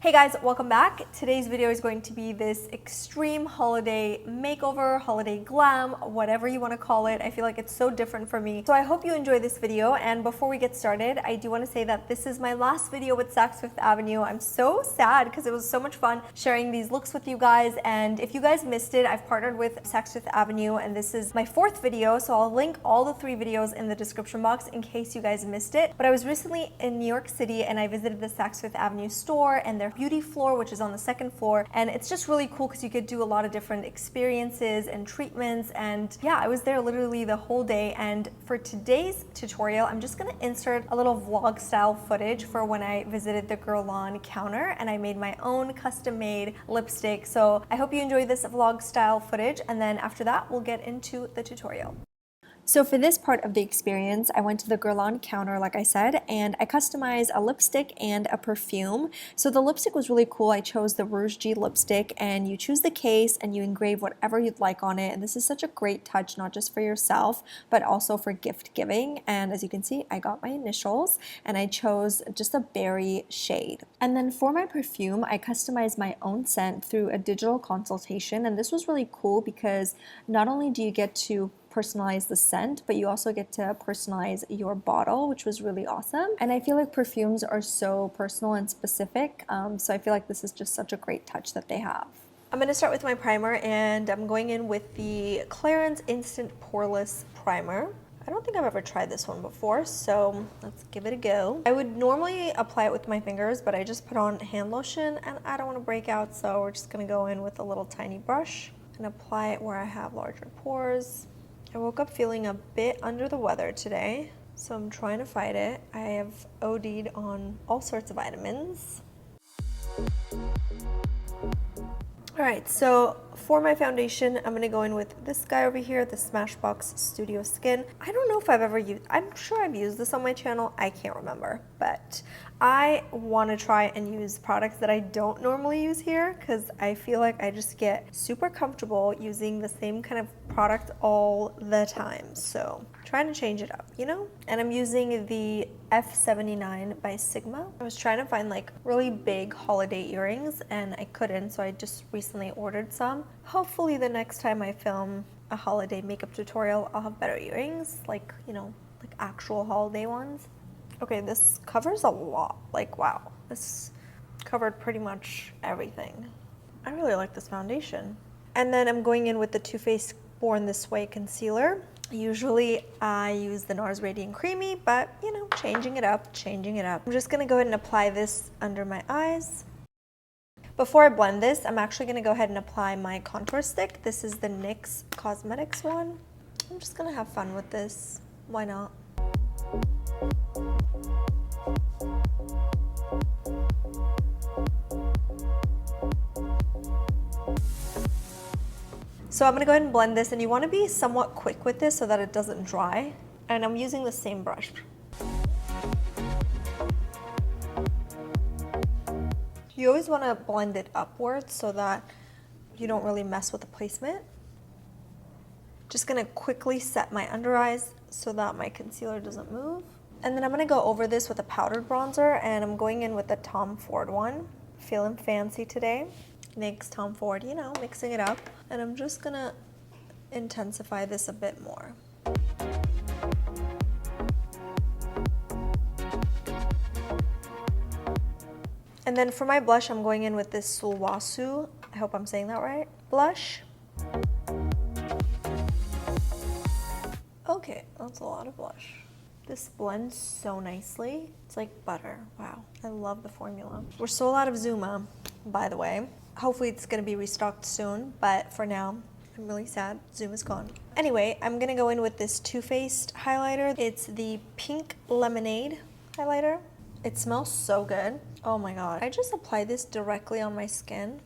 Hey guys, welcome back. Today's video is going to be this extreme holiday makeover, holiday glam, whatever you want to call it. I feel like it's so different for me. So I hope you enjoy this video. And before we get started, I do want to say that this is my last video with Saks Fifth Avenue. I'm so sad because it was so much fun sharing these looks with you guys. And if you guys missed it, I've partnered with Saks Fifth Avenue and this is my fourth video. So I'll link all the 3 videos in the description box in case you guys missed it. But I was recently in New York City and I visited the Saks Fifth Avenue store and their beauty floor, which is on the 2nd floor, and it's just really cool because you could do a lot of different experiences and treatments. And yeah, I was there literally the whole day. And for today's tutorial, I'm just gonna insert a little vlog style footage for when I visited the Guerlain counter and I made my own custom made lipstick. So I hope you enjoy this vlog style footage, and then after that we'll get into the tutorial. So for this part of the experience, I went to the Guerlain counter, like I said, and I customized a lipstick and a perfume. So the lipstick was really cool. I chose the Rouge G lipstick, and you choose the case and you engrave whatever you'd like on it. And this is such a great touch, not just for yourself, but also for gift giving. And as you can see, I got my initials and I chose just a berry shade. And then for my perfume, I customized my own scent through a digital consultation. And this was really cool because not only do you get to personalize the scent, but you also get to personalize your bottle, which was really awesome. And I feel like perfumes are so personal and specific, so I feel like this is just such a great touch that they have. I'm going to start with my primer, and I'm going in with the Clarins Instant Poreless Primer. I don't think I've ever tried this one before, so let's give it a go. I would normally apply it with my fingers, but I just put on hand lotion and I don't want to break out, so we're just going to go in with a little tiny brush and apply it where I have larger pores. I woke up feeling a bit under the weather today, so I'm trying to fight it. I have OD'd on all sorts of vitamins. Alright, so for my foundation, I'm going to go in with this guy over here, the Smashbox Studio Skin. I don't know if I've ever used, I'm sure I've used this on my channel, I can't remember, but I want to try and use products that I don't normally use here because I feel like I just get super comfortable using the same kind of product all the time. So trying to change it up, you know? And I'm using the F79 by Sigma. I was trying to find like really big holiday earrings and I couldn't, so I just recently ordered some. Hopefully the next time I film a holiday makeup tutorial, I'll have better earrings, like, you know, like actual holiday ones. Okay, this covers a lot. Like, wow, this covered pretty much everything. I really like this foundation. And then I'm going in with the Too Faced Born This Way concealer. Usually I use the NARS Radiant Creamy, but you know, changing it up. I'm just gonna go ahead and apply this under my eyes. Before I blend this, I'm actually gonna go ahead and apply my contour stick. This is the NYX Cosmetics one. I'm just gonna have fun with this. Why not? So I'm going to go ahead and blend this, and you want to be somewhat quick with this so that it doesn't dry. And I'm using the same brush. You always want to blend it upwards so that you don't really mess with the placement. Just going to quickly set my under eyes so that my concealer doesn't move. And then I'm going to go over this with a powdered bronzer, and I'm going in with the Tom Ford one. Feeling fancy today. NYX Tom Ford, you know, mixing it up. And I'm just going to intensify this a bit more. And then for my blush, I'm going in with this Sulwhasoo, I hope I'm saying that right, blush. Okay, that's a lot of blush. This blends so nicely. It's like butter. Wow, I love the formula. We're sold out of Zuma, by the way. Hopefully it's gonna be restocked soon, but for now, I'm really sad. Zuma's gone. Anyway, I'm gonna go in with this Too Faced highlighter. It's the Pink Lemonade highlighter. It smells so good. Oh my god. I just applied this directly on my skin.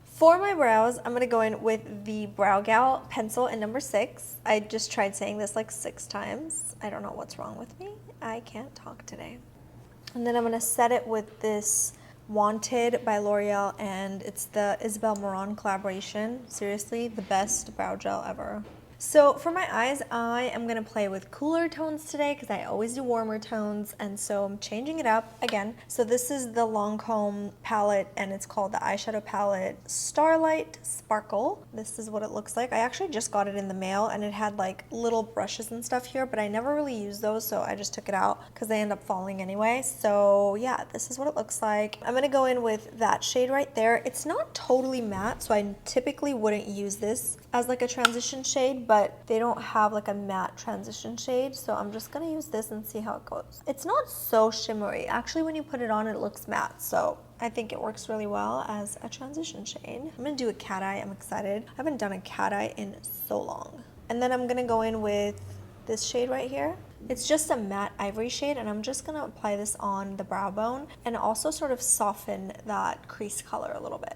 For my brows, I'm gonna go in with the Brow Gal pencil in number 6. I just tried saying this like 6 times. I don't know what's wrong with me. I can't talk today. And then I'm gonna set it with this Wanted by L'Oreal, and it's the Isabel Marant collaboration. Seriously, the best brow gel ever. So for my eyes, I am gonna play with cooler tones today because I always do warmer tones, and so I'm changing it up again. So this is the Lancome palette, and it's called the eyeshadow palette Starlight Sparkle. This is what it looks like. I actually just got it in the mail, and it had like little brushes and stuff here, but I never really use those, so I just took it out because they end up falling anyway. So yeah, this is what it looks like. I'm gonna go in with that shade right there. It's not totally matte, so I typically wouldn't use this as like a transition shade, but they don't have like a matte transition shade, so I'm just gonna use this and see how it goes. It's not so shimmery. Actually, when you put it on, it looks matte, so I think it works really well as a transition shade. I'm gonna do a cat eye. I'm excited. I haven't done a cat eye in so long. And then I'm gonna go in with this shade right here. It's just a matte ivory shade, and I'm just gonna apply this on the brow bone and also sort of soften that crease color a little bit.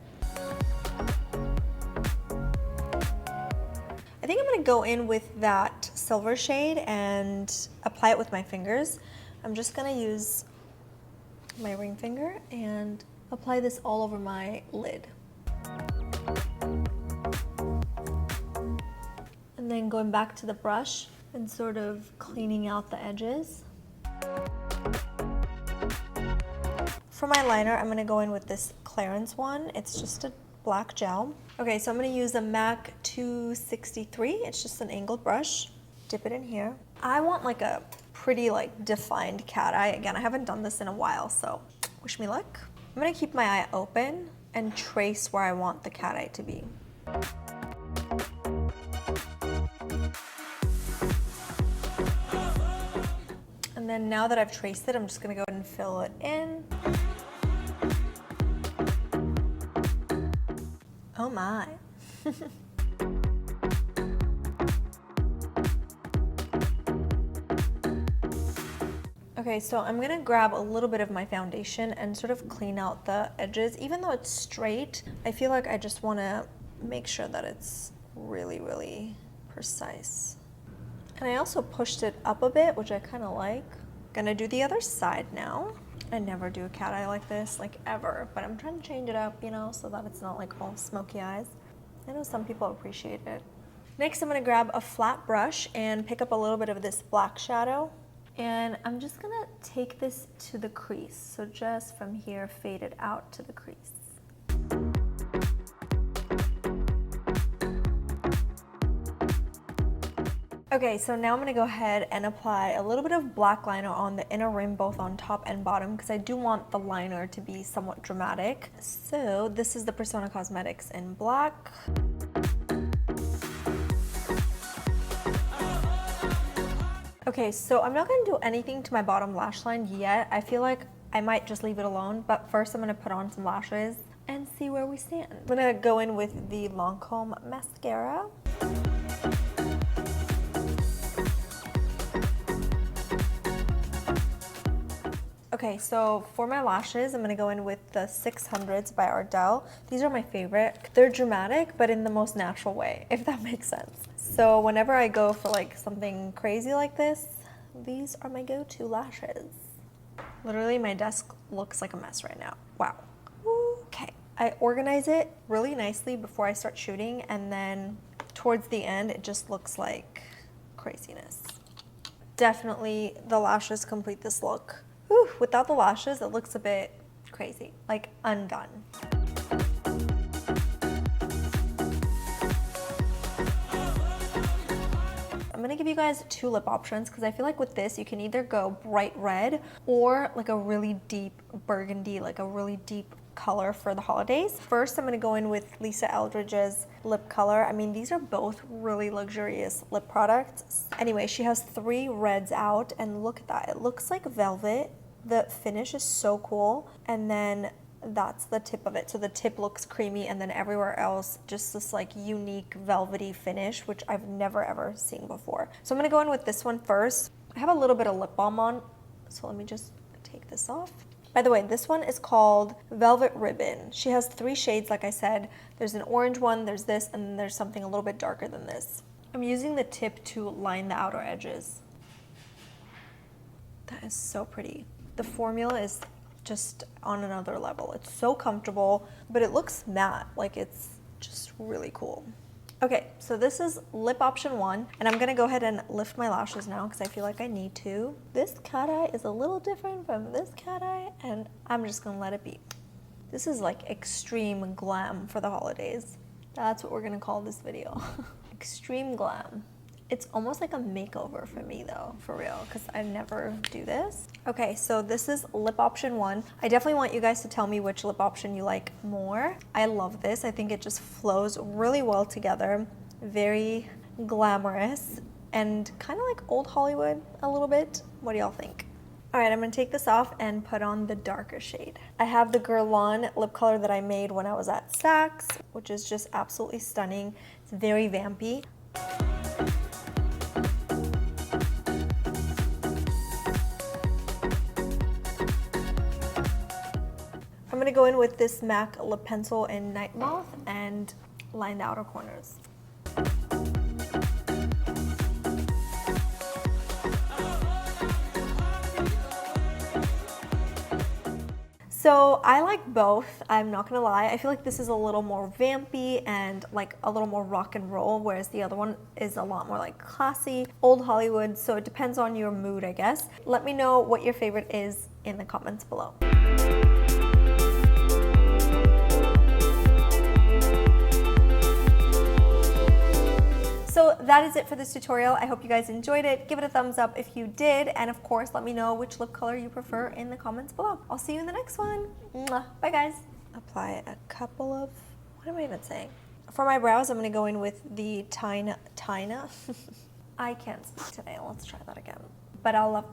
I think I'm gonna go in with that silver shade and apply it with my fingers. I'm just gonna use my ring finger and apply this all over my lid. And then going back to the brush and sort of cleaning out the edges. For my liner, I'm gonna go in with this Clarins one. It's just a black gel. Okay, so I'm gonna use a MAC 263. It's just an angled brush. Dip it in here. I want like a pretty like defined cat eye. Again, I haven't done this in a while, so wish me luck. I'm gonna keep my eye open and trace where I want the cat eye to be. And then now that I've traced it, I'm just gonna go ahead and fill it in. Oh my. Okay, so I'm gonna grab a little bit of my foundation and sort of clean out the edges. Even though it's straight, I feel like I just wanna make sure that it's really, really precise. And I also pushed it up a bit, which I kind of like. Gonna do the other side now. I never do a cat eye like this, like ever, but I'm trying to change it up, you know, so that it's not like all smoky eyes. I know some people appreciate it. Next, I'm gonna grab a flat brush and pick up a little bit of this black shadow. And I'm just gonna take this to the crease. So just from here, fade it out to the crease. Okay, so now I'm gonna go ahead and apply a little bit of black liner on the inner rim, both on top and bottom, because I do want the liner to be somewhat dramatic. So this is the Persona Cosmetics in black. Okay, so I'm not gonna do anything to my bottom lash line yet. I feel like I might just leave it alone, but first I'm gonna put on some lashes and see where we stand. I'm gonna go in with the Lancome mascara. Okay, so for my lashes, I'm gonna go in with the 600s by Ardell. These are my favorite. They're dramatic, but in the most natural way, if that makes sense. So whenever I go for like something crazy like this, these are my go-to lashes. Literally, my desk looks like a mess right now. Wow. Okay, I organize it really nicely before I start shooting, and then towards the end, it just looks like craziness. Definitely, the lashes complete this look. Whew, without the lashes, it looks a bit crazy, like undone. I'm gonna give you guys two lip options because I feel like with this, you can either go bright red or like a really deep burgundy, like a really deep color for the holidays. First, I'm gonna go in with Lisa Eldridge's lip color. I mean, these are both really luxurious lip products. Anyway, she has 3 reds out, and look at that. It looks like velvet. The finish is so cool, and then that's the tip of it. So the tip looks creamy, and then everywhere else just this like unique velvety finish, which I've never ever seen before. So I'm gonna go in with this one first. I have a little bit of lip balm on, so let me just take this off. By the way, this one is called Velvet Ribbon. She has 3 shades, like I said. There's an orange one, there's this, and then there's something a little bit darker than this. I'm using the tip to line the outer edges. That is so pretty. The formula is just on another level. It's so comfortable, but it looks matte, like it's just really cool. Okay, so this is lip option 1, and I'm gonna go ahead and lift my lashes now because I feel like I need to. This cat eye is a little different from this cat eye, and I'm just gonna let it be. This is like extreme glam for the holidays. That's what we're gonna call this video. Extreme glam. It's almost like a makeover for me though, for real, because I never do this. Okay, so this is lip option 1. I definitely want you guys to tell me which lip option you like more. I love this. I think it just flows really well together. Very glamorous and kind of like old Hollywood a little bit. What do y'all think? All right, I'm gonna take this off and put on the darker shade. I have the Guerlain lip color that I made when I was at Saks, which is just absolutely stunning. It's very vampy. I'm gonna go in with this MAC lip pencil in Night Moth and line the outer corners. So I like both, I'm not gonna lie. I feel like this is a little more vampy and like a little more rock and roll, whereas the other one is a lot more like classy, old Hollywood, so it depends on your mood, I guess. Let me know what your favorite is in the comments below. So that is it for this tutorial. I hope you guys enjoyed it. Give it a thumbs up if you did. And of course, let me know which lip color you prefer in the comments below. I'll see you in the next one. Mwah. Bye guys. Apply a couple of, what am I even saying? For my brows, I'm gonna go in with the Tina. I can't speak today. Let's try that again. But I'll